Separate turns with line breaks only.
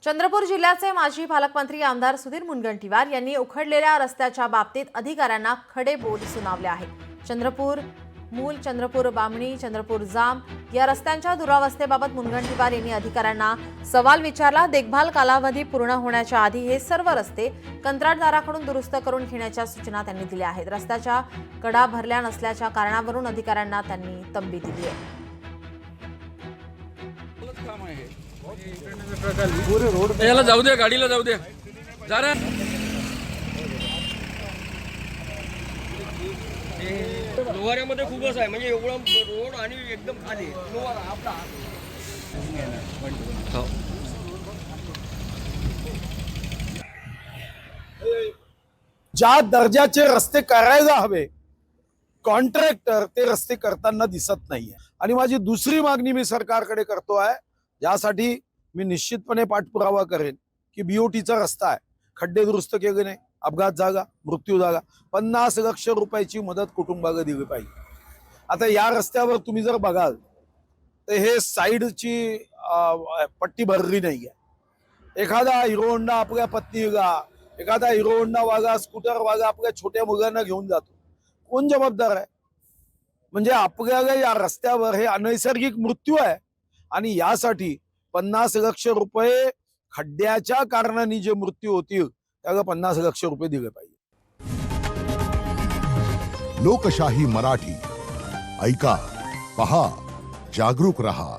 चंद्रपूर जिल्ह्याचे माजी पालकमंत्री आमदार सुधीर मुनगंटीवार यांनी उखडलेल्या रस्त्याच्या बाबतीत अधिकाऱ्यांना खडे बोल सुनावले आहेत। चंद्रपूर मूल, चंद्रपूर बामणी, चंद्रपूर जाम या रस्त्यांच्या दुरावस्थेबाबत मुनगंटीवार यांनी अधिकाऱ्यांना सवाल विचारला। देखभाल कालावधी पूर्ण होण्याच्या आधी हे सर्व रस्ते कंत्राटदाराकडून दुरुस्त करून घेण्याच्या सूचना त्यांनी दिल्या आहेत। रस्त्याच्या कडा भरल्या नसल्याच्या कारणावरून अधिकाऱ्यांना त्यांनी तंबी दिली आहे।
याला जाऊ दे, गाडीला जाऊ दे जरा। लोहाऱ्यामध्ये खूपच आहे, म्हणजे एवढा रोड आणि एकदम खाली लोहारा आपला।
ज्या दर्जाचे रस्ते करायला हवे कॉन्ट्रॅक्टर ते रस्ते करताना दिसत नाहीये। आणि माझी दुसरी मागणी मी सरकारकडे करतोय, यासाठी मी निश्चितपणे पाठपुरावा करेन की बीओटीचा रस्ता आहे, खड्डे दुरुस्त केले नाही, अपघात जागा, मृत्यू जागा, 50 लाख रुपयाची मदत कुटुंबाला दिली पाहिजे। आता या रस्त्यावर तुम्ही जर बघाल तर हे साईडची पट्टी भरली नाहीये। एखादा हिरो होंडा आपल्या पत्नीला, एखादा हिरो होंडा वागा, स्कूटर वागा आपल्या छोट्या मुलांना घेऊन जातो, कोण जबाबदार आहे? म्हणजे आपल्याला या रस्त्यावर हे अनैसर्गिक मृत्यू आहे आणि यासाठी 50 लाख रुपये खड्ड्याच्या कारणाने जे मृत्यू होतील त्याला 50 लाख रुपये दिले पाहिजे।
लोकशाही मराठी ऐका, पहा, जागरूक रहा।